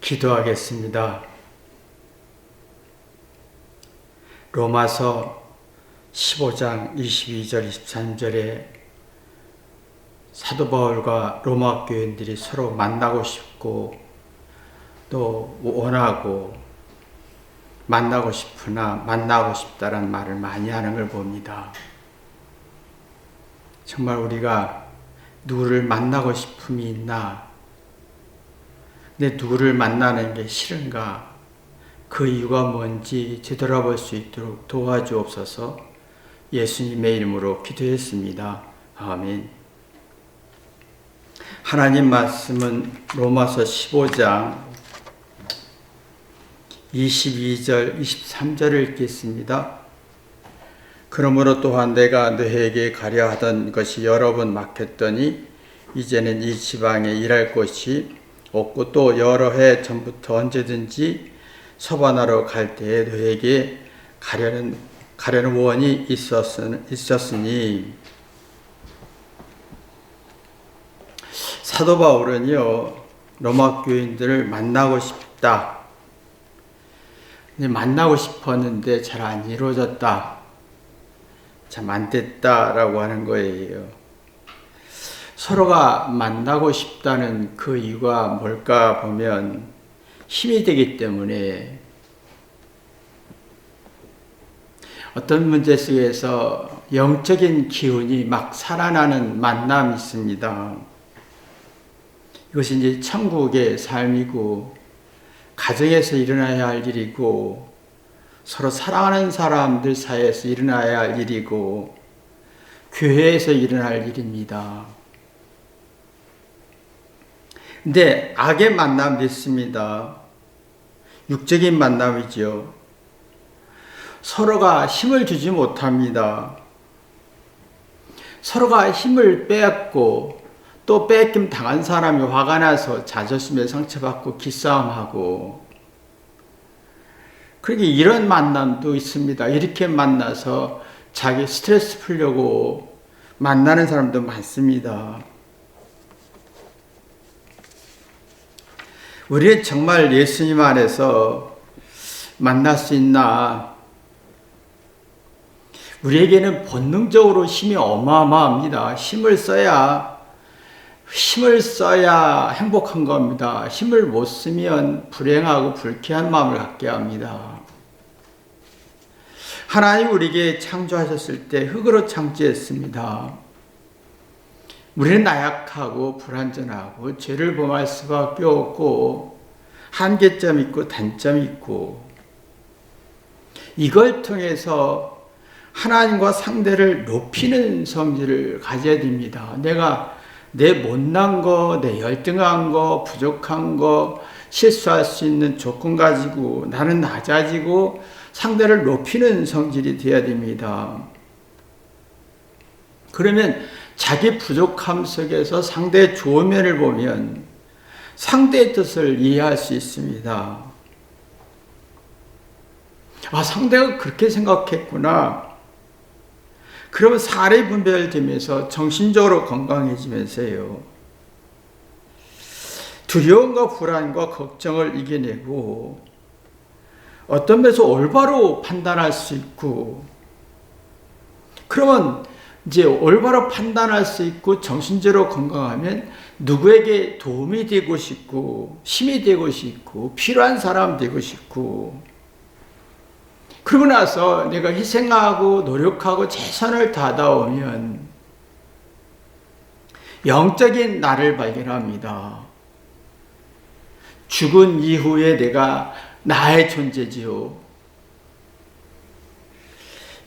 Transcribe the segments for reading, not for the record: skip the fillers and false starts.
기도하겠습니다. 로마서 15장 22절 23절에 사도 바울과 로마 교인들이 서로 만나고 싶고 또 원하고 만나고 싶으나 만나고 싶다라는 말을 많이 하는 걸 봅니다. 정말 우리가 누구를 만나고 싶음이 있나? 근데 누구를 만나는 게 싫은가? 그 이유가 뭔지 되돌아볼 수 있도록 도와주옵소서. 예수님의 이름으로 기도했습니다. 아멘. 하나님 말씀은 로마서 15장 22절 23절을 읽겠습니다. 그러므로 또한 내가 너희에게 가려 하던 것이 여러 번 막혔더니 이제는 이 지방에 일할 곳이 없고 또 여러 해 전부터 언제든지 서반하러 갈 때에 너희에게 가려는 원이 있었으니 사도 바울은요 로마 교인들을 만나고 싶다. 만나고 싶었는데 잘 안 이루어졌다. 참 안 됐다라고 하는 거예요. 서로가 만나고 싶다는 그 이유가 뭘까 보면 힘이 되기 때문에 어떤 문제 속에서 영적인 기운이 막 살아나는 만남이 있습니다. 이것이 이제 천국의 삶이고 가정에서 일어나야 할 일이고 서로 사랑하는 사람들 사이에서 일어나야 할 일이고 교회에서 일어날 일입니다. 근데 악의 만남도 있습니다. 육적인 만남이죠. 서로가 힘을 주지 못합니다. 서로가 힘을 빼앗고 또 뺏김 당한 사람이 화가 나서 자존심에 상처받고 기싸움하고 그렇게 이런 만남도 있습니다. 이렇게 만나서 자기 스트레스 풀려고 만나는 사람도 많습니다. 우리는 정말 예수님 안에서 만날 수 있나? 우리에게는 본능적으로 힘이 어마어마합니다. 힘을 써야 행복한 겁니다. 힘을 못 쓰면 불행하고 불쾌한 마음을 갖게 합니다. 하나님 우리에게 창조하셨을 때 흙으로 창조했습니다. 우리는 나약하고 불완전하고 죄를 범할 수밖에 없고 한계점이 있고 단점이 있고 이걸 통해서 하나님과 상대를 높이는 성질을 가져야 됩니다. 내가 내 못난 거, 내 열등한 거, 부족한 거, 실수할 수 있는 조건 가지고 나는 낮아지고 상대를 높이는 성질이 되어야 됩니다. 그러면 자기 부족함 속에서 상대의 좋은 면을 보면 상대의 뜻을 이해할 수 있습니다. 아, 상대가 그렇게 생각했구나. 그러면 사례 분별되면서 정신적으로 건강해지면서요. 두려움과 불안과 걱정을 이겨내고 어떤 면에서 올바로 판단할 수 있고 그러면 이제 올바로 판단할 수 있고 정신적으로 건강하면 누구에게 도움이 되고 싶고 힘이 되고 싶고 필요한 사람 되고 싶고 그러고 나서 내가 희생하고 노력하고 최선을 다하오면 영적인 나를 발견합니다. 죽은 이후에 내가 나의 존재지요.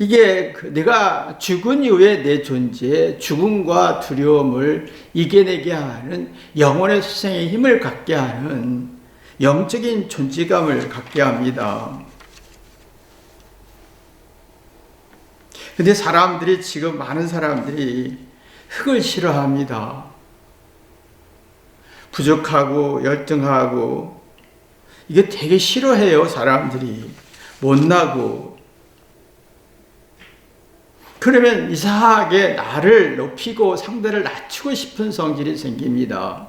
이게 내가 죽은 이후에 내 존재의 죽음과 두려움을 이겨내게 하는 영혼의 수생의 힘을 갖게 하는 영적인 존재감을 갖게 합니다. 근데 지금 많은 사람들이 흙을 싫어합니다. 부족하고 열등하고 이게 되게 싫어해요. 사람들이 못나고 그러면 이상하게 나를 높이고 상대를 낮추고 싶은 성질이 생깁니다.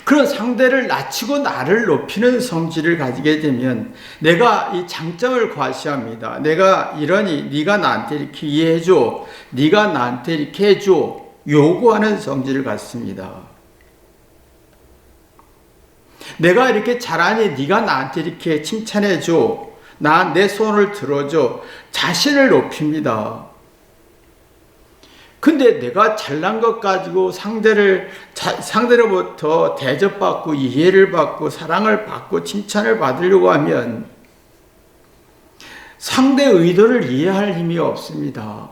그런 상대를 낮추고 나를 높이는 성질을 가지게 되면 내가 이 장점을 과시합니다. 내가 이러니 네가 나한테 이렇게 이해해줘. 네가 나한테 이렇게 해줘. 요구하는 성질을 갖습니다. 내가 이렇게 잘하니 네가 나한테 이렇게 칭찬해줘. 내 손을 들어줘. 자신을 높입니다. 근데 내가 잘난 것 가지고 상대로부터 대접받고 이해를 받고 사랑을 받고 칭찬을 받으려고 하면 상대의 의도를 이해할 힘이 없습니다.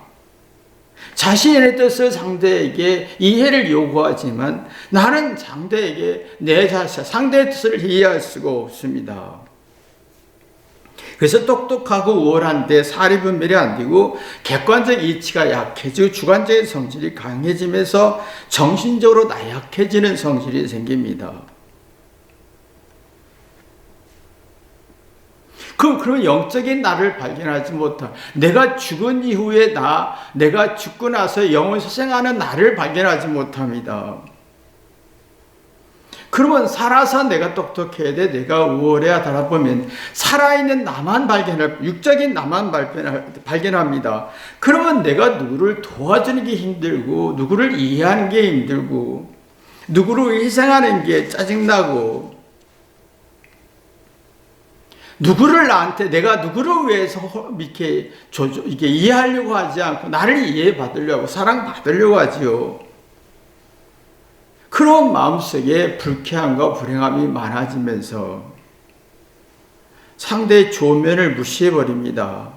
자신의 뜻을 상대에게 이해를 요구하지만 나는 상대에게 상대의 뜻을 이해할 수가 없습니다. 그래서 똑똑하고 우월한데 사리분별이 안 되고 객관적 이치가 약해지고 주관적인 성질이 강해지면서 정신적으로 나약해지는 성질이 생깁니다. 그러면 영적인 나를 발견하지 못한, 내가 죽은 이후에 내가 죽고 나서 영원 소생하는 나를 발견하지 못합니다. 그러면 살아서 내가 똑똑해야 돼, 내가 우월해야 하다 보면 살아있는 나만 육적인 나만 발견합니다. 그러면 내가 누구를 도와주는 게 힘들고, 누구를 이해하는 게 힘들고, 누구를 희생하는 게 짜증나고, 내가 누구를 위해서 이렇게 이해하려고 하지 않고 나를 이해받으려고 사랑받으려고 하지요. 그런 마음속에 불쾌함과 불행함이 많아지면서 상대의 좋은 면을 무시해버립니다.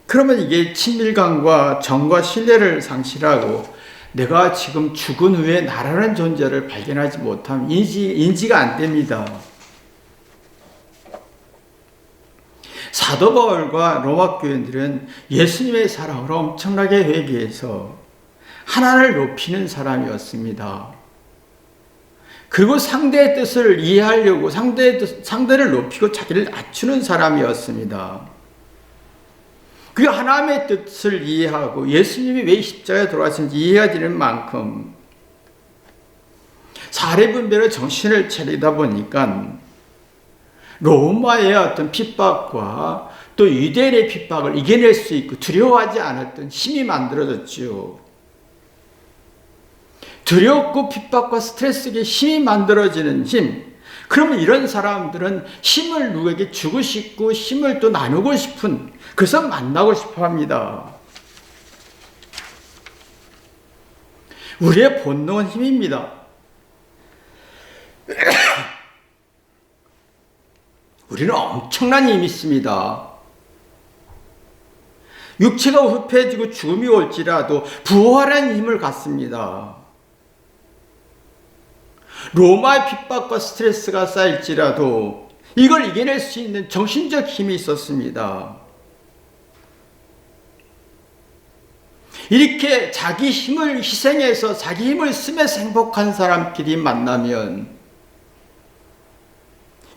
그러면 이게 친밀감과 정과 신뢰를 상실하고 내가 지금 죽은 후에 나라는 존재를 발견하지 못하면 인지가 안 됩니다. 사도 바울과 로마 교인들은 예수님의 사랑으로 엄청나게 회개해서 하나님을 높이는 사람이었습니다. 그리고 상대의 뜻을 이해하려고 상대를 높이고 자기를 낮추는 사람이었습니다. 그 하나님의 뜻을 이해하고 예수님이 왜 십자가에 돌아가신지 이해가 되는 만큼 사례분별의 정신을 차리다 보니까 로마의 어떤 핍박과 또 유대인의 핍박을 이겨낼 수 있고 두려워하지 않았던 힘이 만들어졌지요. 두렵고 핍박과 스트레스에 힘이 만들어지는 힘. 그러면 이런 사람들은 힘을 누구에게 주고 싶고 힘을 또 나누고 싶은, 그래서 만나고 싶어 합니다. 우리의 본능은 힘입니다. 우리는 엄청난 힘이 있습니다. 육체가 후패해지고 죽음이 올지라도 부활한 힘을 갖습니다. 로마의 핍박과 스트레스가 쌓일지라도 이걸 이겨낼 수 있는 정신적 힘이 있었습니다. 이렇게 자기 힘을 희생해서 자기 힘을 쓰면서 행복한 사람끼리 만나면,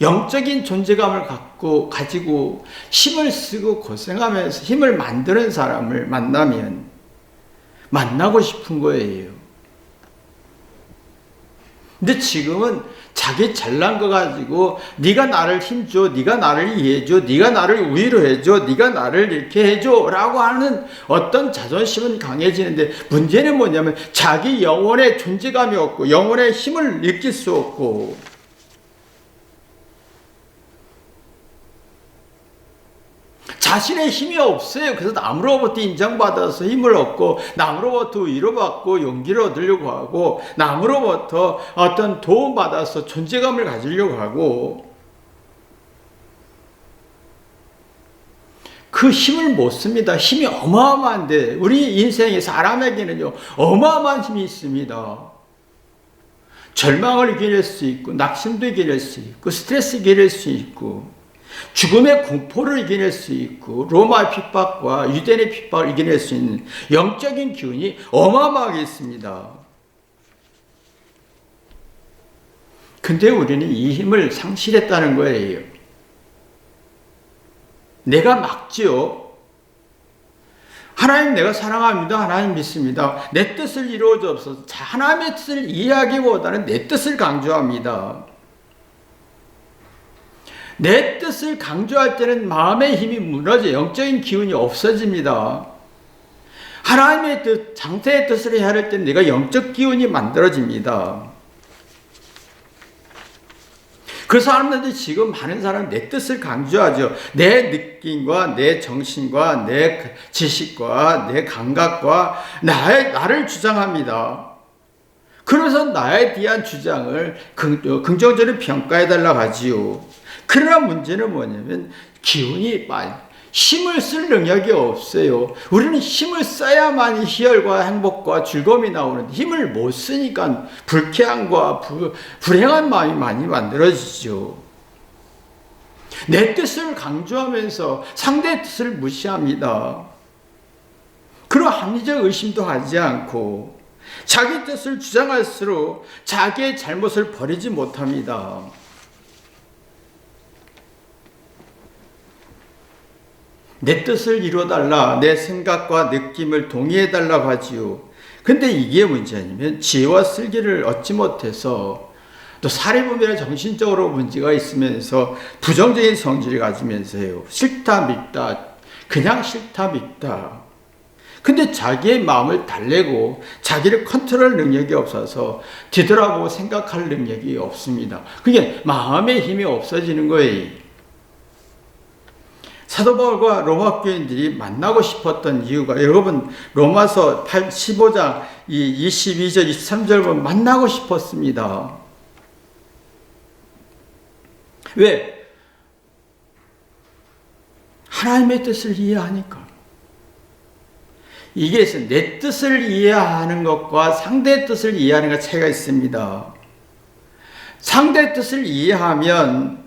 영적인 존재감을 가지고 힘을 쓰고 고생하면서 힘을 만드는 사람을 만나면 만나고 싶은 거예요. 근데 지금은 자기 잘난 거 가지고 네가 나를 힘줘, 네가 나를 이해해줘, 네가 나를 위로해줘, 네가 나를 이렇게 해줘 라고 하는 어떤 자존심은 강해지는데, 문제는 뭐냐면 자기 영혼의 존재감이 없고 영혼의 힘을 느낄 수 없고, 자신의 힘이 없어요. 그래서 남으로부터 인정받아서 힘을 얻고, 남으로부터 위로받고 용기를 얻으려고 하고, 남으로부터 어떤 도움받아서 존재감을 가지려고 하고, 그 힘을 못 씁니다. 힘이 어마어마한데, 우리 인생에 사람에게는요 어마어마한 힘이 있습니다. 절망을 이겨낼 수 있고, 낙심도 이겨낼 수 있고, 스트레스 이겨낼 수 있고, 죽음의 공포를 이겨낼 수 있고, 로마의 핍박과 유대인의 핍박을 이겨낼 수 있는 영적인 기운이 어마어마하게 있습니다. 근데 우리는 이 힘을 상실했다는 거예요. 내가 막지요. 하나님 내가 사랑합니다. 하나님 믿습니다. 내 뜻을 이루어 주옵소서. 하나님의 뜻을 이해하기보다는 내 뜻을 강조합니다. 내 뜻을 강조할 때는 마음의 힘이 무너져 영적인 기운이 없어집니다. 하나님의 뜻, 장세의 뜻을 헤아릴 때는 내가 영적 기운이 만들어집니다. 그 사람들이 지금 많은 사람은 내 뜻을 강조하죠. 내 느낌과 내 정신과 내 지식과 내 감각과 나를 주장합니다. 그래서 나에 대한 주장을 긍정적으로 평가해달라고 하지요. 그러나 문제는 뭐냐면 기운이 힘을 쓸 능력이 없어요. 우리는 힘을 써야만이 희열과 행복과 즐거움이 나오는데 힘을 못 쓰니까 불쾌함과 불행한 마음이 많이 만들어지죠. 내 뜻을 강조하면서 상대의 뜻을 무시합니다. 그런 합리적 의심도 하지 않고 자기 뜻을 주장할수록 자기의 잘못을 버리지 못합니다. 내 뜻을 이루어달라, 내 생각과 느낌을 동의해달라고 하지요. 근데 이게 문제 아니면 지혜와 슬기를 얻지 못해서 또 사리분별의 정신적으로 문제가 있으면서 부정적인 성질을 가지면서요. 싫다 밉다, 그냥 싫다 밉다. 근데 자기의 마음을 달래고 자기를 컨트롤 능력이 없어서 뒤돌아보고 생각할 능력이 없습니다. 그게 마음의 힘이 없어지는 거예요. 사도 바울과 로마 교인들이 만나고 싶었던 이유가 여러분 로마서 15장 22절 23절 보면 만나고 싶었습니다. 왜? 하나님의 뜻을 이해하니까. 이게 내 뜻을 이해하는 것과 상대의 뜻을 이해하는 것 차이가 있습니다. 상대의 뜻을 이해하면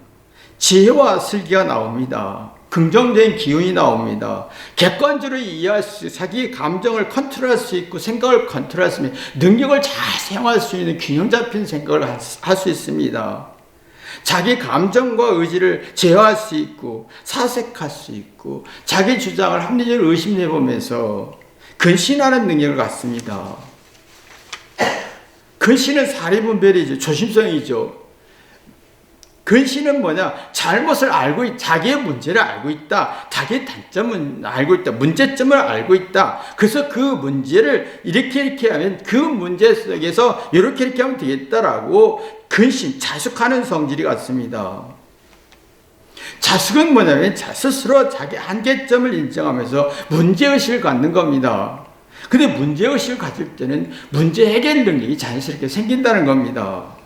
지혜와 슬기가 나옵니다. 긍정적인 기운이 나옵니다. 객관적으로 이해할 수, 자기 감정을 컨트롤할 수 있고 생각을 컨트롤할 수 있는 능력을 잘 사용할 수 있는 균형 잡힌 생각을 할 수 있습니다. 자기 감정과 의지를 제어할 수 있고 사색할 수 있고 자기 주장을 합리적으로 의심해보면서 근신하는 능력을 갖습니다. 근신은 사리분별이죠. 조심성이죠. 근신은 뭐냐? 잘못을 알고 자기의 문제를 알고 있다. 자기의 단점은 알고 있다. 문제점을 알고 있다. 그래서 그 문제를 이렇게 하면 그 문제 속에서 이렇게 하면 되겠다라고 근신, 자숙하는 성질이 같습니다. 자숙은 뭐냐면 스스로 자기 한계점을 인정하면서 문제의식을 갖는 겁니다. 근데 문제의식을 가질 때는 문제 해결 능력이 자연스럽게 생긴다는 겁니다.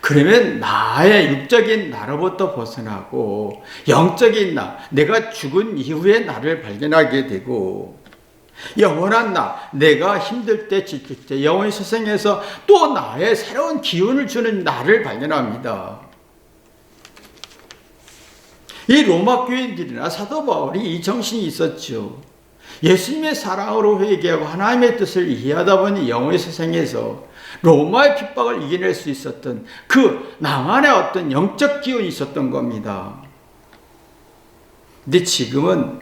그러면 나의 육적인 나로부터 벗어나고 영적인 나, 내가 죽은 이후의 나를 발견하게 되고 영원한 나, 내가 힘들 때 지칠 때 영원히 세상에서 또 나의 새로운 기운을 주는 나를 발견합니다. 이 로마 교인들이나 사도 바울이 이 정신이 있었죠. 예수님의 사랑으로 회개하고 하나님의 뜻을 이해하다 보니 영원히 세상에서 로마의 핍박을 이겨낼 수 있었던 그 나만의 어떤 영적 기운이 있었던 겁니다. 근데 지금은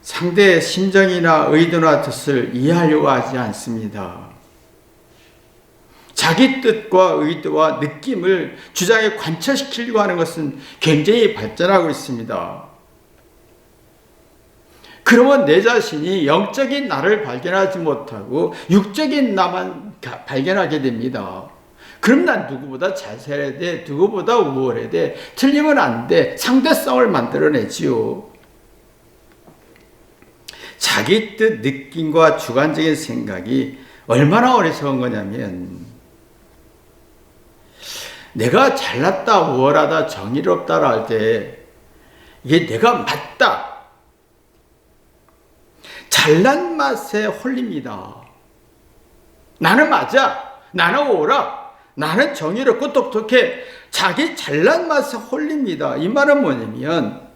상대의 심정이나 의도나 뜻을 이해하려고 하지 않습니다. 자기 뜻과 의도와 느낌을 주장에 관철시키려고 하는 것은 굉장히 발전하고 있습니다. 그러면 내 자신이 영적인 나를 발견하지 못하고 육적인 나만 발견하게 됩니다. 그럼 난 누구보다 잘 살아야 돼, 누구보다 우월해야 돼, 틀리면 안 돼, 상대성을 만들어내지요. 자기 뜻, 느낌과 주관적인 생각이 얼마나 어리석은 거냐면 내가 잘났다, 우월하다, 정의롭다라 할 때 이게 내가 맞다, 잘난 맛에 홀립니다. 나는 맞아, 나는 옳아, 나는 정의롭고 똑똑해. 자기 잘난 맛에 홀립니다. 이 말은 뭐냐면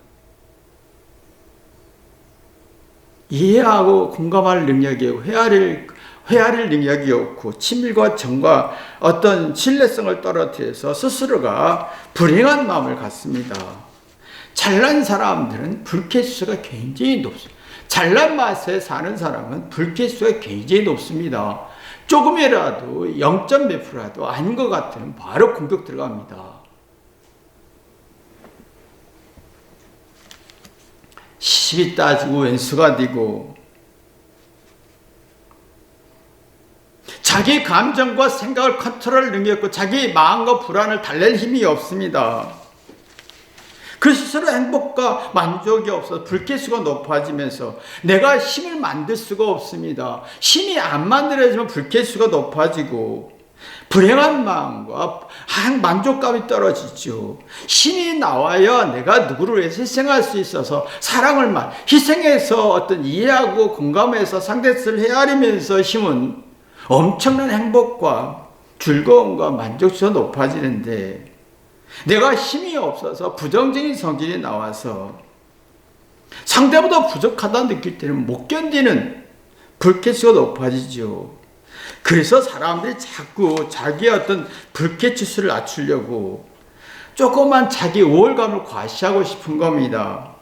이해하고 공감할 능력이 헤아릴 능력이 없고 친밀과 정과 어떤 신뢰성을 떨어뜨려서 스스로가 불행한 마음을 갖습니다. 잘난 사람들은 불쾌수가 굉장히 높습니다. 잘난 맛에 사는 사람은 불쾌수가 굉장히 높습니다. 조금이라도 0. 몇 프로라도 아닌 것 같으면 바로 공격 들어갑니다. 시비 따지고 왼수가 되고 자기 감정과 생각을 컨트롤 능력이 없고 자기 마음과 불안을 달랠 힘이 없습니다. 그 스스로 행복과 만족이 없어서 불쾌수가 높아지면서 내가 힘을 만들 수가 없습니다. 힘이 안 만들어지면 불쾌수가 높아지고 불행한 마음과 만족감이 떨어지죠. 힘이 나와야 내가 누구를 위해서 희생할 수 있어서 사랑을 희생해서 어떤 이해하고 공감해서 상대를 헤아리면서 힘은 엄청난 행복과 즐거움과 만족수가 높아지는데 내가 힘이 없어서 부정적인 성질이 나와서 상대보다 부족하다 느낄 때는 못 견디는 불쾌수가 높아지죠. 그래서 사람들이 자꾸 자기의 어떤 불쾌지수를 낮추려고 조그만 자기 우월감을 과시하고 싶은 겁니다.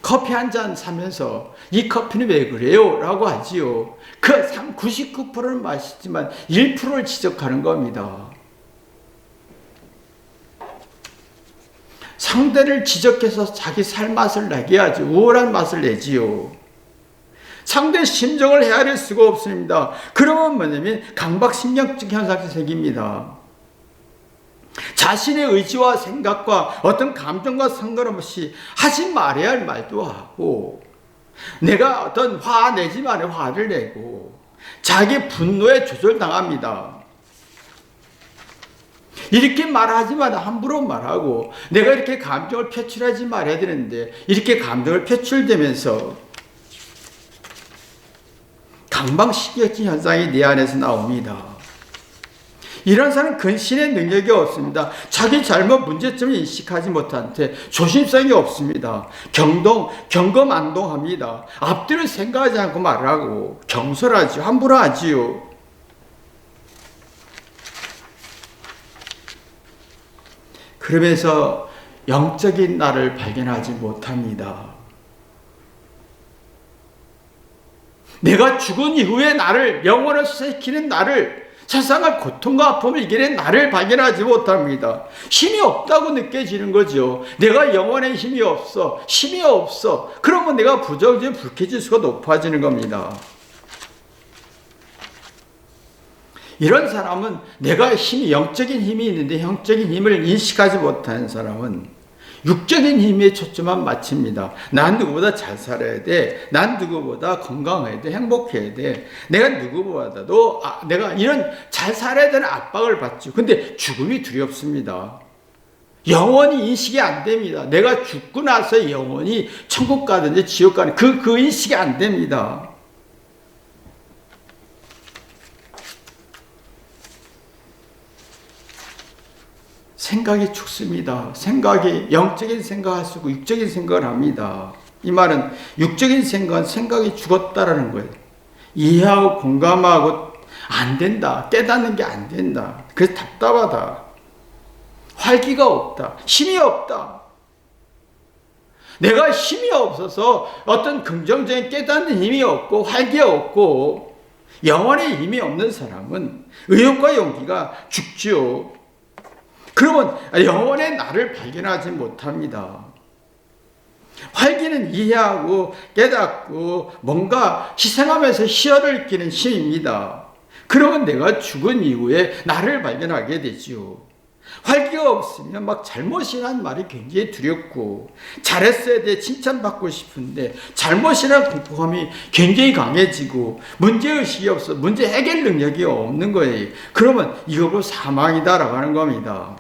커피 한 잔 사면서 이 커피는 왜 그래요? 라고 하지요. 그 99%는 맛있지만 1%를 지적하는 겁니다. 상대를 지적해서 자기 살맛을 내게 하지 우월한 맛을 내지요. 상대 심정을 헤아릴 수가 없습니다. 그러면 뭐냐면 강박심리적 현상이 생깁니다. 자신의 의지와 생각과 어떤 감정과 상관없이 하지 말아야 할 말도 하고 내가 어떤 화내지만 화를 내고 자기 분노에 조절당합니다. 이렇게 말하지만 함부로 말하고 내가 이렇게 감정을 표출하지 말아야 되는데 이렇게 감정을 표출되면서 강박심리적 현상이 내 안에서 나옵니다. 이런 사람은 근신의 능력이 없습니다. 자기 잘못 문제점을 인식하지 못한 채 조심성이 없습니다. 경거만동합니다. 앞뒤를 생각하지 않고 말하고 경솔하지요. 함부로 하지요. 그러면서 영적인 나를 발견하지 못합니다. 내가 죽은 이후에 나를 영원을 수색시키는 나를 세상의 고통과 아픔을 이겨낸 나를 발견하지 못합니다. 힘이 없다고 느껴지는 거죠. 내가 영혼에 힘이 없어. 그러면 내가 부정적인 불쾌지수가 높아지는 겁니다. 이런 사람은 내가 영적인 힘이 있는데 영적인 힘을 인식하지 못하는 사람은 육적인 힘에 초점만 맞춥니다. 난 누구보다 잘 살아야 돼. 난 누구보다 건강해야 돼. 행복해야 돼. 내가 누구보다도 내가 이런 잘 살아야 되는 압박을 받죠. 근데 죽음이 두렵습니다. 영원히 인식이 안 됩니다. 내가 죽고 나서 영원히 천국 가든지 지옥 가든지 그 인식이 안 됩니다. 생각이 죽습니다. 생각이 영적인 생각을 쓰고 육적인 생각을 합니다. 이 말은 육적인 생각이 죽었다라는 거예요. 이해하고 공감하고 안 된다. 깨닫는 게 안 된다. 그래서 답답하다. 활기가 없다. 힘이 없다. 내가 힘이 없어서 어떤 긍정적인 깨닫는 힘이 없고 활기가 없고 영혼의 힘이 없는 사람은 의욕과 용기가 죽지요. 그러면 영혼의 나를 발견하지 못합니다. 활기는 이해하고 깨닫고 뭔가 희생하면서 희열을 느끼는 힘입니다. 그러면 내가 죽은 이후에 나를 발견하게 되지요. 활기가 없으면 막 잘못이라는 말이 굉장히 두렵고 잘했어야 돼 칭찬받고 싶은데 잘못이라는 공포감이 굉장히 강해지고 문제의식이 없어 문제 해결 능력이 없는 거예요. 그러면 이거로 사망이다라고 하는 겁니다.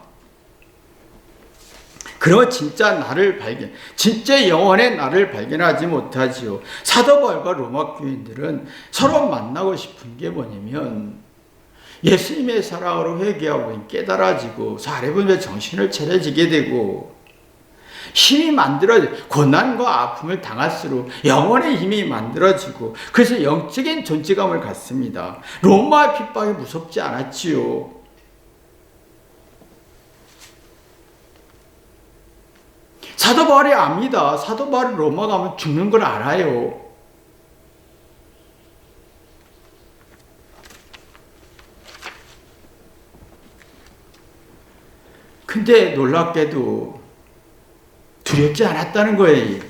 그러면 진짜 영혼의 나를 발견하지 못하지요. 사도 바울과 로마 교인들은 서로 만나고 싶은 게 뭐냐면 예수님의 사랑으로 회개하고 깨달아지고 사례분의 정신을 차려지게 되고 힘이 고난과 아픔을 당할수록 영혼의 힘이 만들어지고 그래서 영적인 존재감을 갖습니다. 로마 핍박이 무섭지 않았지요. 사도 바울이 압니다. 사도 바울이 로마 가면 죽는 걸 알아요. 근데 놀랍게도 두렵지 않았다는 거예요.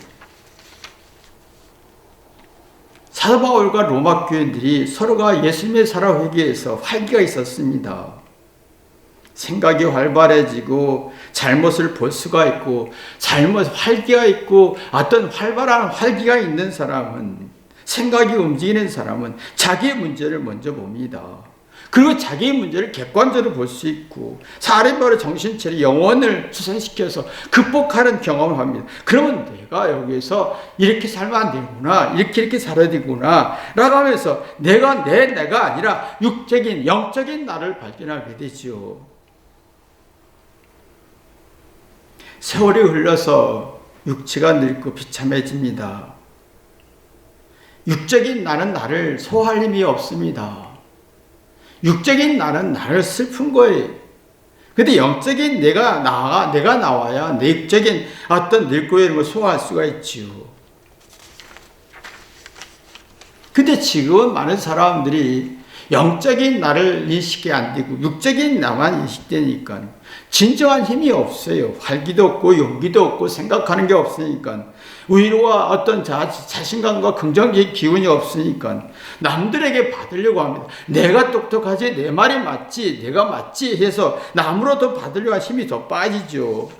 사도 바울과 로마 교인들이 서로가 예수님의 살아 회개에서 활기가 있었습니다. 생각이 활발해지고 잘못을 볼 수가 있고 활기가 있고 어떤 활발한 활기가 있는 사람은 생각이 움직이는 사람은 자기의 문제를 먼저 봅니다. 그리고 자기의 문제를 객관적으로 볼 수 있고 사람의 정신체를 영혼을 수선시켜서 극복하는 경험을 합니다. 그러면 내가 여기서 이렇게 살면 안 되구나, 이렇게 살아야 되구나 라고 하면서 내가 아니라 육적인 영적인 나를 발견하게 되죠. 세월이 흘러서 육체가 늙고 비참해집니다. 육적인 나는 소화할 힘이 없습니다. 육적인 나는 슬픈 거예요. 근데 영적인 내가 나와야 내 육적인 어떤 늙고 이런 걸 소화할 수가 있지요. 근데 지금은 많은 사람들이 영적인 나를 인식이 안 되고 육적인 나만 인식되니까 진정한 힘이 없어요. 활기도 없고 용기도 없고 생각하는 게 없으니까 위로와 어떤 자신감과 긍정적인 기운이 없으니까 남들에게 받으려고 합니다. 내가 똑똑하지, 내 말이 맞지, 내가 맞지 해서 남으로부터 받으려고 하는 힘이 더 빠지죠.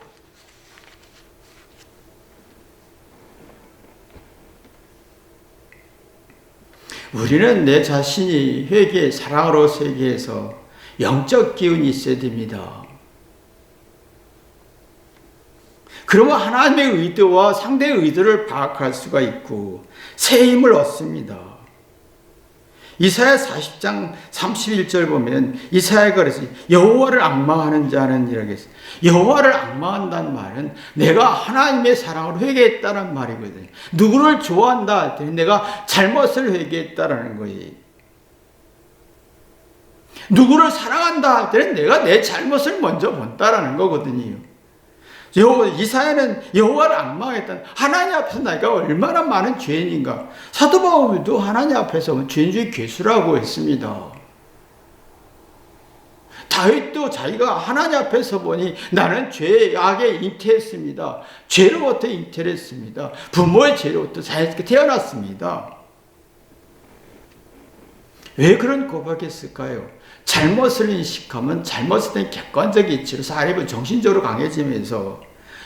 우리는 내 자신이 회개, 사랑으로 세계에서 영적 기운이 있어야 됩니다. 그러면 하나님의 의도와 상대의 의도를 파악할 수가 있고 새 힘을 얻습니다. 이사야 40장 31절 보면 이사야가 그래서 여호와를 앙망하는 자는 이라고 했어요. 여호와를 앙망한다는 말은 내가 하나님의 사랑으로 회개했다는 말이거든요. 누구를 좋아한다 할 때는 내가 잘못을 회개했다라는 거예요. 누구를 사랑한다 할 때는 내가 내 잘못을 먼저 본다라는 거거든요. 이사야는 여호와를 앙망했다. 하나님 앞에서 내가 얼마나 많은 죄인인가. 사도 바울도 하나님 앞에서 죄인 중에 괴수라고 했습니다. 다윗도 자기가 하나님 앞에서 보니 나는 죄악에 잉태했습니다. 죄로부터 잉태를 했습니다. 부모의 죄로부터 자연스럽게 태어났습니다. 왜 그런 고백했을까요? 잘못을 인식하면 잘못에 대한 객관적인 이치로 사람은 정신적으로 강해지면서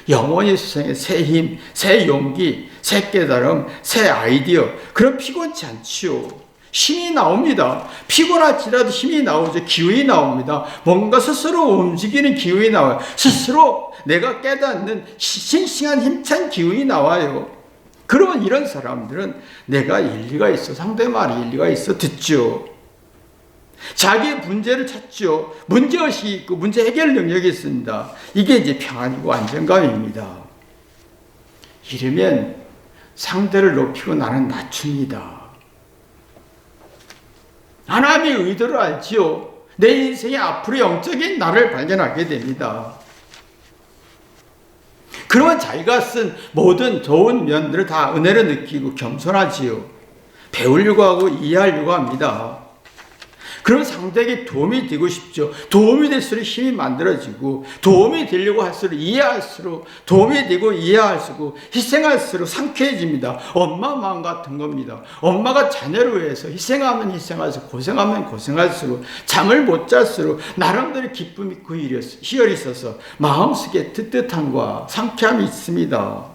영혼이 수생해 새 힘, 새 용기, 새 깨달음, 새 아이디어. 그럼 피곤치 않지요. 힘이 나옵니다. 피곤할지라도 힘이 나오죠. 기운이 나옵니다. 뭔가 스스로 움직이는 기운이 나와요. 스스로 내가 깨닫는 싱싱한 힘찬 기운이 나와요. 그러면 이런 사람들은 내가 일리가 있어, 상대 말이 일리가 있어 듣죠. 자기의 문제를 찾죠. 문제의식이 있고 문제 해결 능력이 있습니다. 이게 이제 평안이고 안정감입니다. 이러면 상대를 높이고 나는 낮춥니다. 하나님의 의도를 알지요. 내 인생의 앞으로 영적인 나를 발견하게 됩니다. 그러면 자기가 쓴 모든 좋은 면들을 다 은혜로 느끼고 겸손하지요. 배우려고 하고 이해하려고 합니다. 그럼 상대에게 도움이 되고 싶죠. 도움이 될수록 힘이 만들어지고 도움이 되려고 할수록 이해할수록 도움이 되고 이해할수록 희생할수록 상쾌해집니다. 엄마 마음 같은 겁니다. 엄마가 자녀를 위해서 희생하면 희생할수록 고생하면 고생할수록 잠을 못 잘수록 나름대로 기쁨이 그 희열이 있어서 마음속에 뜨뜻함과 상쾌함이 있습니다.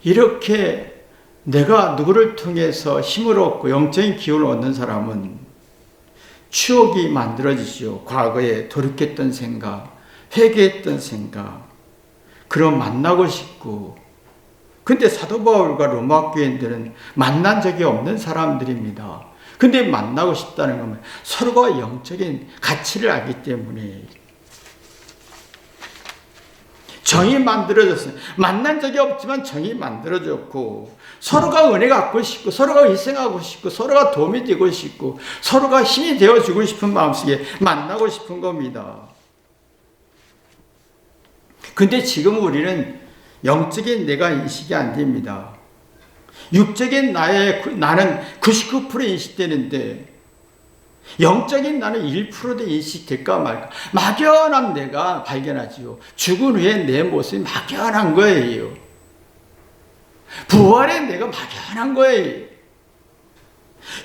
이렇게 내가 누구를 통해서 힘을 얻고 영적인 기운을 얻는 사람은 추억이 만들어지죠. 과거에 돌이켰던 생각, 회개했던 생각, 그럼 만나고 싶고. 근데 사도 바울과 로마 교인들은 만난 적이 없는 사람들입니다. 근데 만나고 싶다는 건 서로가 영적인 가치를 알기 때문에 정이 만들어졌어요. 만난 적이 없지만 정이 만들어졌고, 서로가 은혜 갖고 싶고, 서로가 희생하고 싶고, 서로가 도움이 되고 싶고, 서로가 힘이 되어주고 싶은 마음속에 만나고 싶은 겁니다. 근데 지금 우리는 영적인 내가 인식이 안 됩니다. 육적인 나는 99% 인식되는데, 영적인 나는 1%도 인식될까 말까. 막연한 내가 발견하지요. 죽은 후에 내 모습이 막연한 거예요. 부활의 내가 막연한 거예요.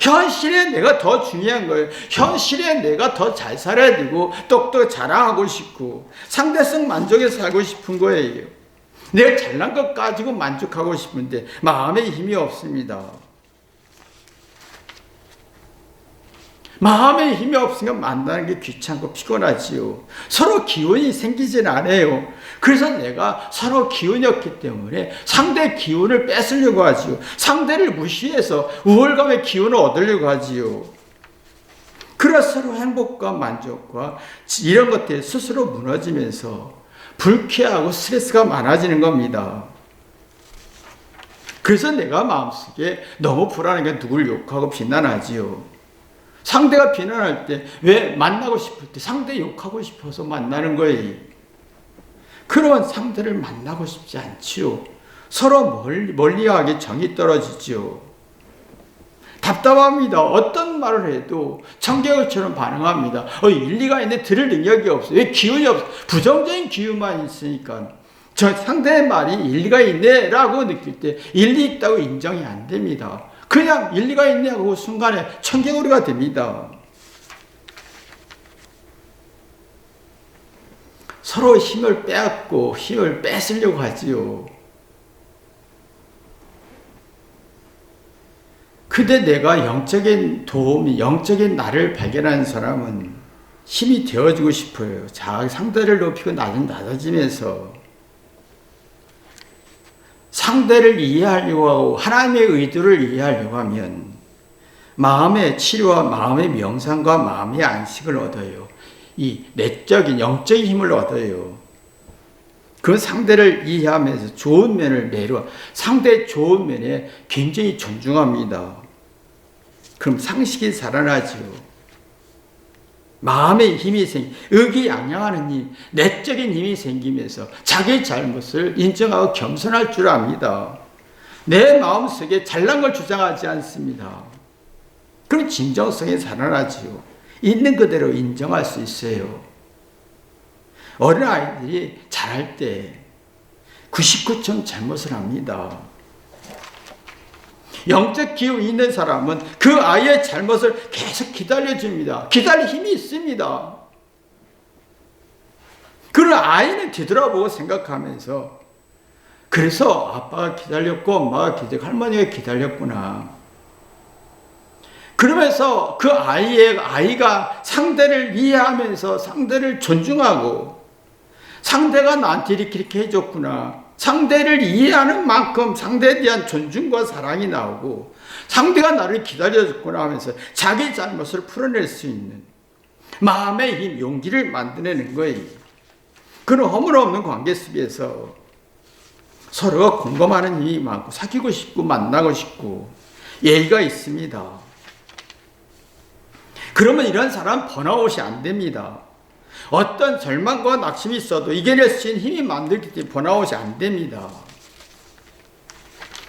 현실의 내가 더 중요한 거예요. 현실의 내가 더 잘 살아야 되고, 똑똑 자랑하고 싶고, 상대성 만족에 살고 싶은 거예요. 내가 잘난 것 가지고 만족하고 싶은데 마음에 힘이 없습니다. 마음에 힘이 없으면 만나는 게 귀찮고 피곤하지요. 서로 기운이 생기진 않아요. 그래서 내가 서로 기운이 없기 때문에 상대 기운을 뺏으려고 하지요. 상대를 무시해서 우월감의 기운을 얻으려고 하지요. 그래서 서로 행복과 만족과 이런 것들이 스스로 무너지면서 불쾌하고 스트레스가 많아지는 겁니다. 그래서 내가 마음속에 너무 불안한 게 누굴 욕하고 비난하지요. 상대가 비난할 때, 왜 만나고 싶을 때 상대 욕하고 싶어서 만나는 거예요. 그러면 상대를 만나고 싶지 않지요. 서로 멀리하게 정이 떨어지지요. 답답합니다. 어떤 말을 해도 청개구리처럼 반응합니다. 일리가 있는데 들을 능력이 없어요. 왜 기운이 없어요? 부정적인 기운만 있으니까. 저 상대의 말이 일리가 있네 라고 느낄 때 일리 있다고 인정이 안 됩니다. 그냥 일리가 있네 하고 순간에 청개구리가 됩니다. 서로 힘을 빼앗고 힘을 뺏으려고 하지요. 근데 내가 영적인 도움이, 영적인 나를 발견하는 사람은 힘이 되어주고 싶어요. 상대를 높이고 나는 낮아지면서 상대를 이해하려고 하고 하나님의 의도를 이해하려고 하면 마음의 치료와 마음의 명상과 마음의 안식을 얻어요. 이 내적인 영적인 힘을 얻어요. 그 상대를 이해하면서 좋은 면을 내려 상대의 좋은 면에 굉장히 존중합니다. 그럼 상식이 살아나죠. 마음의 힘이 의기양양하는 힘, 내적인 힘이 생기면서 자기 잘못을 인정하고 겸손할 줄 압니다. 내 마음속에 잘난 걸 주장하지 않습니다. 그럼 진정성이 살아나지요. 있는 그대로 인정할 수 있어요. 어린아이들이 잘할 때 99점 잘못을 합니다. 영적 기운 있는 사람은 그 아이의 잘못을 계속 기다려줍니다. 기다릴 힘이 있습니다. 그러나 아이는 뒤돌아보고 생각하면서 그래서 아빠가 기다렸고 엄마가 기다렸고 할머니가 기다렸구나. 그러면서 그 아이가 상대를 이해하면서 상대를 존중하고 상대가 나한테 이렇게 해줬구나. 상대를 이해하는 만큼 상대에 대한 존중과 사랑이 나오고 상대가 나를 기다려줬구나 하면서 자기 잘못을 풀어낼 수 있는 마음의 힘, 용기를 만들어내는 거예요. 그런 허물없는 관계 속에서 서로가 공감하는 힘이 많고 사귀고 싶고 만나고 싶고 예의가 있습니다. 그러면 이런 사람 번아웃이 안 됩니다. 어떤 절망과 낙심이 있어도 이겨낼 수 있는 힘이 만들기 때문에 번아웃이 안 됩니다.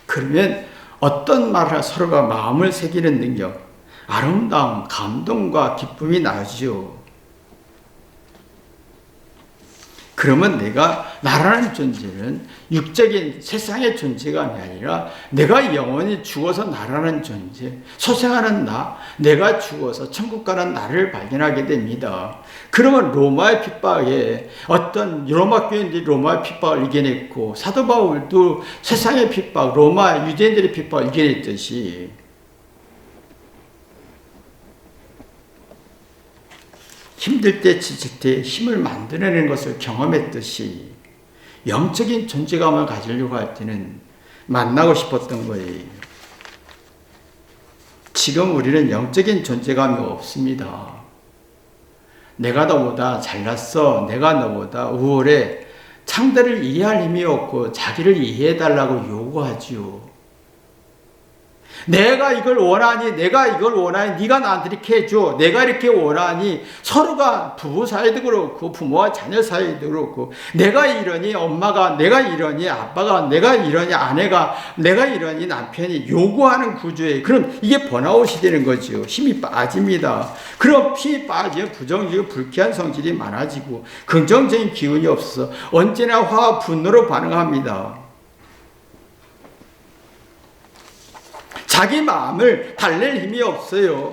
그러면 어떤 말을 서로가 마음을 새기는 능력, 아름다움, 감동과 기쁨이 나오지요. 그러면 나라는 존재는 육적인 세상의 존재가 아니라 내가 영원히 죽어서 나라는 존재, 소생하는 내가 죽어서 천국 가는 나를 발견하게 됩니다. 그러면 로마의 핍박에 어떤 로마 교인들이 로마의 핍박을 이겨냈고 사도 바울도 세상의 핍박, 로마 유대인들의 핍박을 이겨냈듯이 힘들 때 지칠 때 힘을 만들어내는 것을 경험했듯이 영적인 존재감을 가지려고 할 때는 만나고 싶었던 거예요. 지금 우리는 영적인 존재감이 없습니다. 내가 너보다 잘났어. 내가 너보다 우월해. 상대를 이해할 힘이 없고 자기를 이해해달라고 요구하지요. 내가 이걸 원하니, 네가 나한테 이렇게 해줘. 내가 이렇게 원하니. 서로가 부부 사이도 그렇고 부모와 자녀 사이도 그렇고, 내가 이러니 엄마가, 내가 이러니 아빠가, 내가 이러니 아내가, 내가 이러니 남편이 요구하는 구조에, 그럼 이게 번아웃이 되는 거죠. 힘이 빠집니다. 그럼 힘이 빠지면 부정적이고 불쾌한 성질이 많아지고 긍정적인 기운이 없어서 언제나 화와 분노로 반응합니다. 자기 마음을 달랠 힘이 없어요.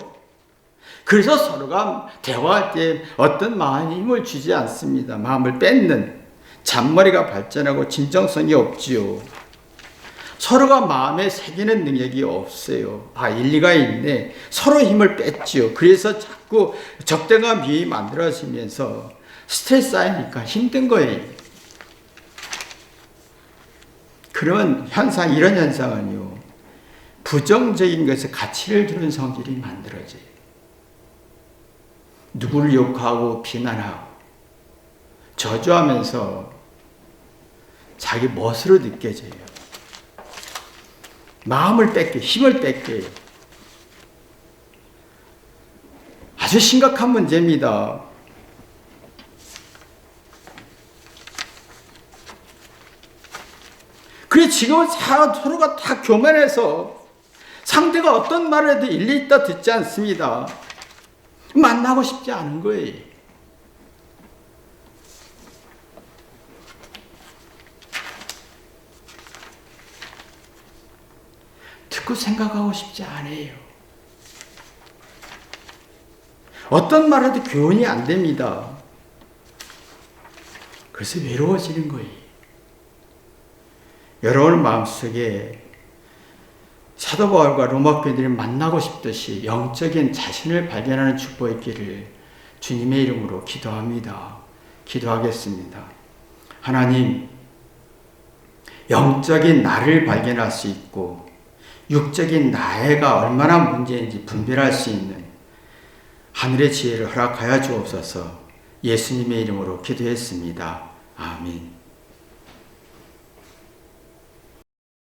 그래서 서로가 대화할 때 어떤 마음에 힘을 주지 않습니다. 마음을 뺏는, 잔머리가 발전하고 진정성이 없지요. 서로가 마음에 새기는 능력이 없어요. 일리가 있네. 서로 힘을 뺐지요. 그래서 자꾸 적대감 비위 만들어지면서 스트레스 쌓이니까 힘든 거예요. 그런 이런 현상은요, 부정적인 것에 가치를 두는 성질이 만들어져요. 누구를 욕하고 비난하고 저주하면서 자기 멋으로 느껴져요. 마음을 뺏겨, 힘을 뺏겨요. 아주 심각한 문제입니다. 그래, 지금은 서로가 다 교만해서 상대가 어떤 말을 해도 일리 있다 듣지 않습니다. 만나고 싶지 않은 거예요. 듣고 생각하고 싶지 않아요. 어떤 말을 해도 교훈이 안 됩니다. 그래서 외로워지는 거예요. 여러분 마음속에 사도 바울과 로마 교인들이 만나고 싶듯이 영적인 자신을 발견하는 축복이 있기를 주님의 이름으로 기도합니다. 기도하겠습니다. 하나님, 영적인 나를 발견할 수 있고 육적인 나애가 얼마나 문제인지 분별할 수 있는 하늘의 지혜를 허락하여 주옵소서. 예수님의 이름으로 기도했습니다. 아멘.